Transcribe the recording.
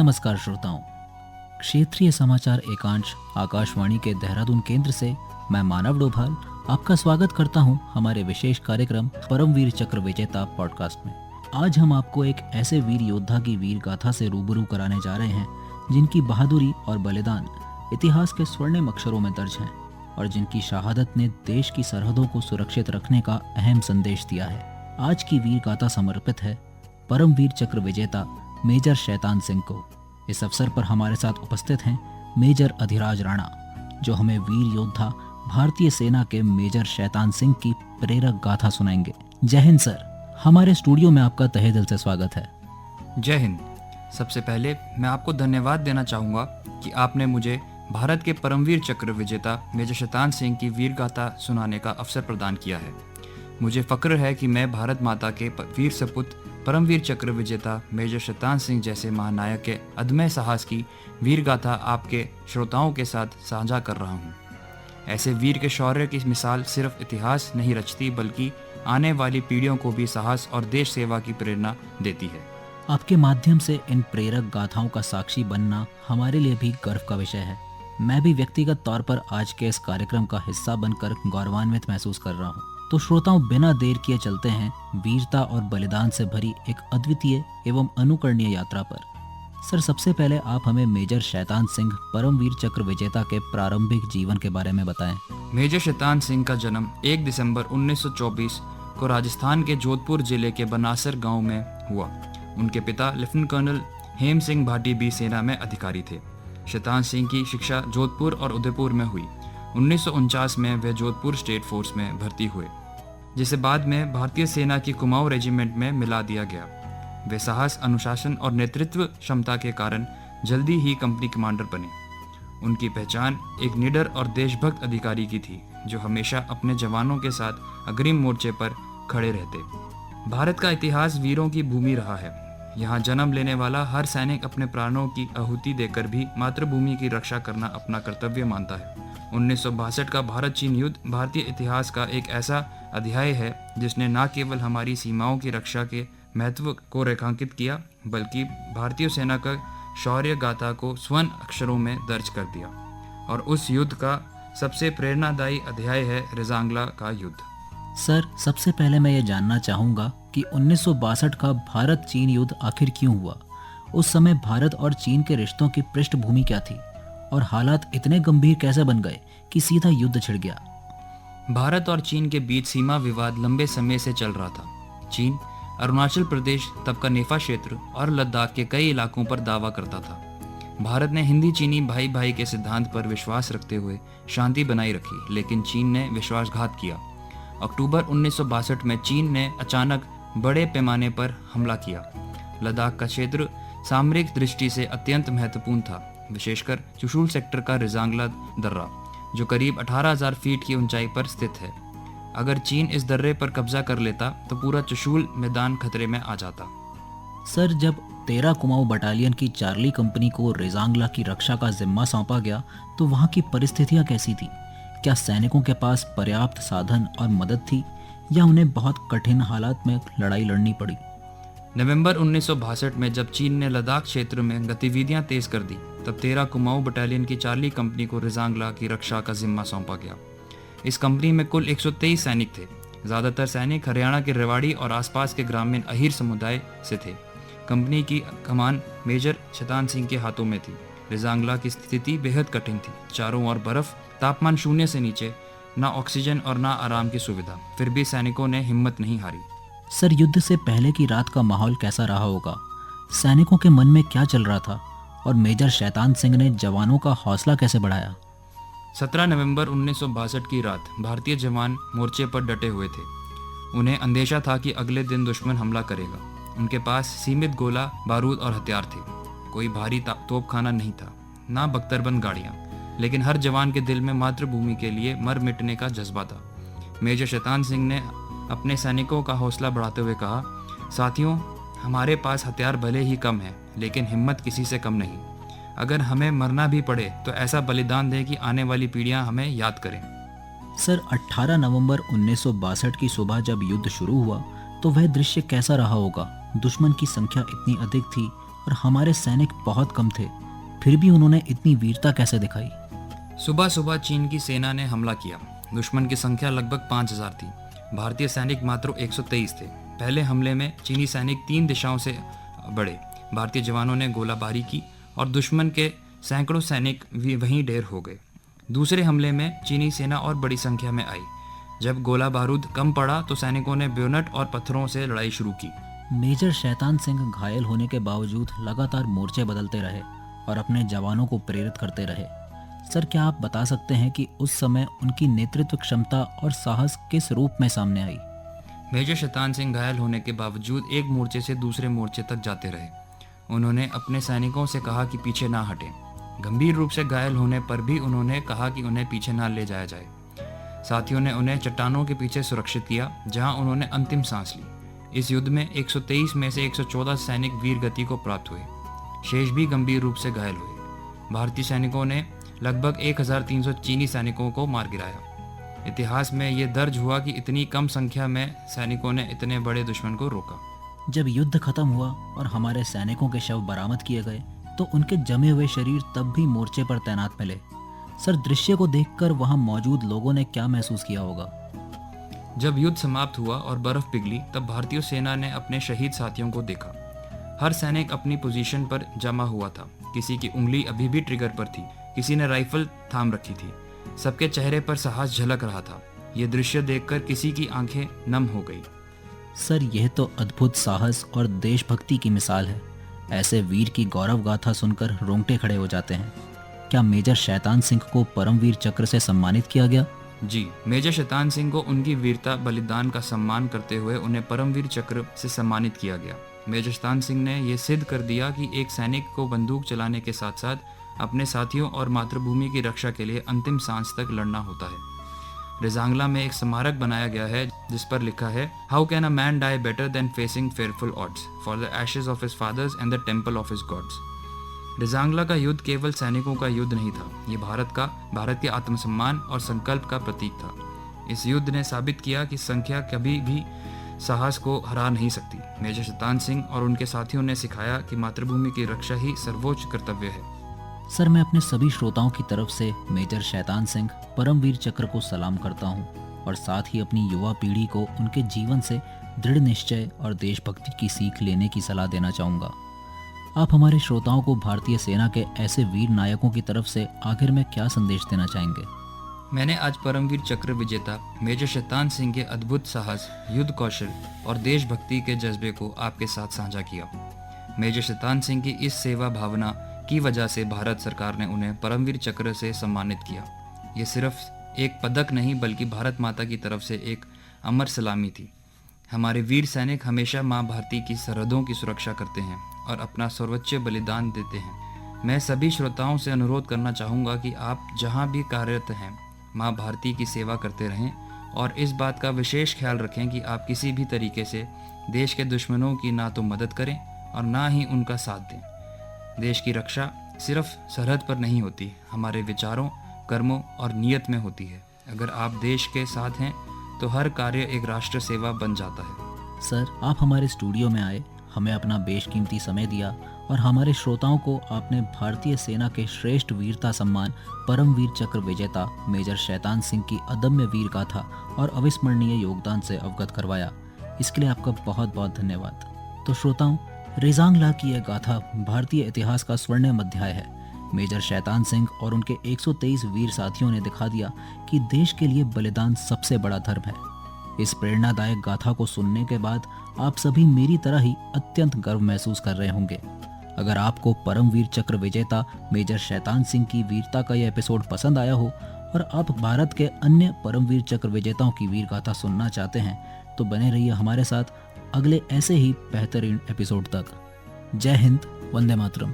नमस्कार श्रोताओं, क्षेत्रीय समाचार एकांश आकाशवाणी के देहरादून केंद्र से मैं मानव डोभाल आपका स्वागत करता हूं हमारे विशेष कार्यक्रम परमवीर चक्र विजेता पॉडकास्ट में। आज हम आपको एक ऐसे वीर योद्धा की वीर गाथा से रूबरू कराने जा रहे हैं जिनकी बहादुरी और बलिदान इतिहास के स्वर्णिम अक्षरों में दर्ज हैं और जिनकी शहादत ने देश की सरहदों को सुरक्षित रखने का अहम संदेश दिया है। आज की वीर गाथा समर्पित है परमवीर चक्र विजेता मेजर शैतान सिंह को। इस अवसर पर हमारे साथ उपस्थित हैं मेजर अधिराज राणा, जो हमें वीर योद्धा भारतीय सेना के मेजर शैतान सिंह की प्रेरक गाथा सुनाएंगे। जय हिंद सर, हमारे स्टूडियो में आपका तहे दिल से स्वागत है। जय हिंद। सबसे पहले मैं आपको धन्यवाद देना चाहूँगा कि आपने मुझे भारत के परमवीर चक्र विजेता मेजर शैतान सिंह की वीर गाथा सुनाने का अवसर प्रदान किया है। मुझे फक्र है कि मैं भारत माता के वीर सपूत परमवीर चक्र विजेता मेजर शैतान सिंह जैसे महानायक के अदम्य साहस की वीर गाथा आपके श्रोताओं के साथ साझा कर रहा हूँ। ऐसे वीर के शौर्य की मिसाल सिर्फ इतिहास नहीं रचती, बल्कि आने वाली पीढ़ियों को भी साहस और देश सेवा की प्रेरणा देती है। आपके माध्यम से इन प्रेरक गाथाओं का साक्षी बनना हमारे लिए भी गर्व का विषय है। मैं भी व्यक्तिगत तौर पर आज के इस कार्यक्रम का हिस्सा बनकर गौरवान्वित महसूस कर रहा हूँ। तो श्रोताओं, बिना देर किए चलते हैं वीरता और बलिदान से भरी एक अद्वितीय एवं अनुकरणीय यात्रा पर। सर, सबसे पहले आप हमें मेजर शैतान सिंह परमवीर चक्र विजेता के प्रारंभिक जीवन के बारे में बताएं। मेजर शैतान सिंह का जन्म 1 दिसंबर 1924 को राजस्थान के जोधपुर जिले के बनासर गांव में हुआ। उनके पिता लेफ्टिनेंट कर्नल हेम सिंह भाटी भी सेना में अधिकारी थे। शैतान सिंह की शिक्षा जोधपुर और उदयपुर में हुई। 1949 में वे जोधपुर स्टेट फोर्स में भर्ती हुए, जिसे बाद में भारतीय सेना की कुमाऊं रेजिमेंट में मिला दिया गया। वे साहस, अनुशासन और नेतृत्व क्षमता के कारण जल्दी ही कंपनी कमांडर बने। उनकी पहचान एक निडर और देशभक्त अधिकारी की थी, जो हमेशा अपने जवानों के साथ अग्रिम मोर्चे पर खड़े रहते। भारत का इतिहास वीरों की भूमि रहा है। यहाँ जन्म लेने वाला हर सैनिक अपने प्राणों की आहुति देकर भी मातृभूमि की रक्षा करना अपना कर्तव्य मानता है। 1962 का भारत चीन युद्ध भारतीय इतिहास का एक ऐसा अध्याय है जिसने न केवल हमारी सीमाओं की रक्षा के महत्व को रेखांकित किया, बल्कि भारतीय सेना का शौर्य गाथा को स्वर्ण अक्षरों में दर्ज कर दिया। और उस युद्ध का सबसे प्रेरणादायी अध्याय है रेजांगला का युद्ध। सर, सबसे पहले मैं ये जानना चाहूँगा कि 1962 का भारत चीन युद्ध आखिर क्यों हुआ? उस समय भारत और चीन के रिश्तों की पृष्ठभूमि क्या थी और हालात इतने गंभीर कैसे बन गए कि सीधा युद्ध छिड़ गया? भारत और चीन के बीच सीमा विवाद लंबे समय से चल रहा था। चीन अरुणाचल प्रदेश, तब का नेफा क्षेत्र और लद्दाख के कई इलाकों पर दावा करता था। भारत ने हिंदी चीनी भाई भाई के सिद्धांत पर विश्वास रखते हुए शांति बनाई रखी, लेकिन चीन ने विश्वासघात किया। अक्टूबर 1962 में चीन ने अचानक बड़े पैमाने पर हमला किया। लद्दाख का क्षेत्र सामरिक दृष्टि से अत्यंत महत्वपूर्ण था, विशेषकर चुशूल सेक्टर का रेजांगला दर्रा, जो करीब 18,000 फीट की ऊंचाई पर स्थित है। अगर चीन इस दर्रे पर कब्जा कर लेता तो पूरा चुशूल मैदान खतरे में आ जाता। सर, जब 13 कुमाऊं बटालियन की चार्ली कंपनी को रेजांगला की रक्षा का जिम्मा सौंपा गया तो वहां की परिस्थितियां कैसी थी? क्या सैनिकों के पास पर्याप्त साधन और मदद थी या उन्हें बहुत कठिन हालात में लड़ाई लड़नी पड़ी? नवंबर 1962 में जब चीन ने लद्दाख क्षेत्र में गतिविधियां तेज कर दी, तब 13 कुमाऊं बटालियन की चार्ली कंपनी को रेजांगला की रक्षा का जिम्मा सौंपा गया। इस कंपनी में कुल 123 सैनिक थे। ज़्यादातर सैनिक हरियाणा के रेवाड़ी और आसपास के ग्रामीण अहीर समुदाय से थे। कंपनी की कमान मेजर शैतान सिंह के हाथों में थी। रेजांगला की स्थिति बेहद कठिन थी। चारों ओर बर्फ, तापमान 0 से नीचे, ना ऑक्सीजन और ना आराम की सुविधा। फिर भी सैनिकों ने हिम्मत नहीं हारी। सर, युद्ध से पहले की रात का माहौल कैसा रहा होगा? सैनिकों के मन में क्या चल रहा था और मेजर शैतान सिंह ने जवानों का हौसला कैसे बढ़ाया? 17 नवंबर 1962 की रात भारतीय जवान मोर्चे पर डटे हुए थे। उन्हें अंदेशा था कि अगले दिन दुश्मन हमला करेगा। उनके पास सीमित गोला बारूद और हथियार थे। कोई भारी तोपखाना नहीं था, ना बख्तरबंद गाड़ियाँ, लेकिन हर जवान के दिल में मातृभूमि के लिए मर मिटने का जज्बा था। मेजर शैतान सिंह ने अपने सैनिकों का हौसला बढ़ाते हुए कहा, साथियों, हमारे पास हथियार भले ही कम है, लेकिन हिम्मत किसी से कम नहीं। अगर हमें मरना भी पड़े तो ऐसा बलिदान दें कि आने वाली पीढ़ियां हमें याद करें। सर, 18 नवंबर 1962 की सुबह जब युद्ध शुरू हुआ तो वह दृश्य कैसा रहा होगा? दुश्मन की संख्या इतनी अधिक थी और हमारे सैनिक बहुत कम थे, फिर भी उन्होंने इतनी वीरता कैसे दिखाई? सुबह सुबह चीन की सेना ने हमला किया। दुश्मन की संख्या लगभग 5000 थी। भारतीय सैनिक मात्र 123 थे। पहले हमले में चीनी सैनिक 3 दिशाओं से बढ़े। भारतीय जवानों ने गोलाबारी की और दुश्मन के सैकड़ों सैनिक भी वहीं ढेर हो गए। दूसरे हमले में चीनी सेना और बड़ी संख्या में आई। जब गोला बारूद कम पड़ा तो सैनिकों ने बेयोनेट और पत्थरों से लड़ाई शुरू की। मेजर शैतान सिंह घायल होने के बावजूद लगातार मोर्चे बदलते रहे और अपने जवानों को प्रेरित करते रहे। सर, क्या आप बता सकते हैं कि उस समय उनकी नेतृत्व क्षमता और साहस किस रूप में सामने आई? मेजर शैतान सिंह घायल होने के बावजूद एक मोर्चे से दूसरे मोर्चे तक जाते रहे। उन्होंने अपने सैनिकों से कहा कि पीछे ना हटें। गंभीर रूप से घायल होने पर भी उन्होंने कहा कि उन्हें पीछे ना ले जाया जाए। साथियों ने उन्हें चट्टानों के पीछे सुरक्षित किया, जहां उन्होंने अंतिम सांस ली। इस युद्ध में 123 में से 114 सैनिक वीर गति को प्राप्त हुए। शेष भी गंभीर रूप से घायल हुए। भारतीय सैनिकों ने लगभग 1300 चीनी सैनिकों को मार गिराया। इतिहास में ये दर्ज हुआ कि इतनी कम संख्या में सैनिकों ने इतने बड़े दुश्मन को रोका। जब युद्ध खत्म हुआ और हमारे सैनिकों के शव बरामद किए गए तो उनके जमे हुए शरीर तब भी मोर्चे पर तैनात मिले। सर, दृश्य को देखकर वहां मौजूद लोगों ने क्या महसूस किया होगा? जब युद्ध समाप्त हुआ और बर्फ पिघली तब भारतीय सेना ने अपने शहीद साथियों को देखा। हर सैनिक अपनी पोजीशन पर जमा हुआ था। किसी की उंगली अभी भी ट्रिगर पर थी, किसी ने राइफल थाम रखी थी। सबके चेहरे पर साहस झलक रहा था। यह दृश्य देखकर किसी की आंखें नम हो गई। सर, यह तो अद्भुत साहस और देशभक्ति की मिसाल है। ऐसे वीर की गौरव गाथा सुनकर रोंगटे खड़े हो जाते हैं। क्या मेजर शैतान सिंह को परमवीर चक्र से सम्मानित किया गया? जी, मेजर शैतान सिंह को उनकी वीरता बलिदान का सम्मान करते हुए उन्हें परमवीर चक्र से सम्मानित किया गया। मेजर शैतान सिंह ने यह सिद्ध कर दिया कि एक सैनिक को बंदूक चलाने के साथ साथ अपने साथियों और मातृभूमि की रक्षा के लिए अंतिम सांस तक लड़ना होता है। रेजांगला में एक स्मारक बनाया गया है जिस पर लिखा है, how can a man die better than facing fearful odds for the ashes of his fathers and the temple of his gods. Rezang La का युद्ध केवल सैनिकों का युद्ध नहीं था, ये भारत के आत्मसम्मान और संकल्प का प्रतीक था। इस युद्ध ने साबित किया कि संख्या कभी भी साहस को हरा नहीं सकती। मेजर शैतान सिंह और उनके साथियों ने सिखाया कि मातृभूमि की रक्षा ही सर्वोच्च कर्तव्य है। सर, मैं अपने सभी श्रोताओं की तरफ से मेजर शैतान सिंह परमवीर चक्र को सलाम करता हूं और साथ ही अपनी युवा पीढ़ी को उनके जीवन से दृढ़ निश्चय और देशभक्ति की सीख लेने की सलाह देना चाहूँगा। आप हमारे श्रोताओं को भारतीय सेना के ऐसे वीर नायकों की तरफ से आखिर में क्या संदेश देना चाहेंगे? मैंने आज परमवीर चक्र विजेता मेजर शैतान सिंह के अद्भुत साहस, युद्ध कौशल और देशभक्ति के जज्बे को आपके साथ साझा किया। मेजर शैतान सिंह की इस सेवा भावना की वजह से भारत सरकार ने उन्हें परमवीर चक्र से सम्मानित किया। ये सिर्फ एक पदक नहीं बल्कि भारत माता की तरफ से एक अमर सलामी थी। हमारे वीर सैनिक हमेशा माँ भारती की सरहदों की सुरक्षा करते हैं और अपना सर्वोच्च बलिदान देते हैं। मैं सभी श्रोताओं से अनुरोध करना चाहूँगा कि आप जहाँ भी कार्यरत हैं माँ भारती की सेवा करते रहें और इस बात का विशेष ख्याल रखें कि आप किसी भी तरीके से देश के दुश्मनों की ना तो मदद करें और ना ही उनका साथ दें। देश की रक्षा सिर्फ सरहद पर नहीं होती, हमारे विचारों, कर्मों और नियत में होती है। अगर आप देश के साथ हैं तो हर कार्य एक राष्ट्र सेवा बन जाता है। सर, आप हमारे स्टूडियो में आए, हमें अपना बेशकीमती समय दिया और हमारे श्रोताओं को आपने भारतीय सेना के श्रेष्ठ वीरता सम्मान परमवीर चक्र विजेता मेजर शैतान सिंह की अदम्य वीर गाथा और अविस्मरणीय योगदान से अवगत करवाया। इसके लिए आपका बहुत बहुत धन्यवाद। तो श्रोताओं, रेजांगला की यह गाथा भारतीय इतिहास का स्वर्णिम अध्याय है। मेजर शैतान सिंह और उनके 123 वीर साथियों ने दिखा दिया कि देश के लिए बलिदान सबसे बड़ा धर्म है। इस प्रेरणादायक गाथा को सुनने के बाद आप सभी मेरी तरह ही अत्यंत गर्व महसूस कर रहे होंगे। अगर आपको परमवीर चक्र विजेता मेजर शैतान सिंह की वीरता का यह एपिसोड पसंद आया हो और आप भारत के अन्य परमवीर चक्र विजेताओं की वीर गाथा सुनना चाहते हैं तो बने रहिए हमारे साथ अगले ऐसे ही बेहतरीन एपिसोड तक। जय हिंद, वंदे मातरम।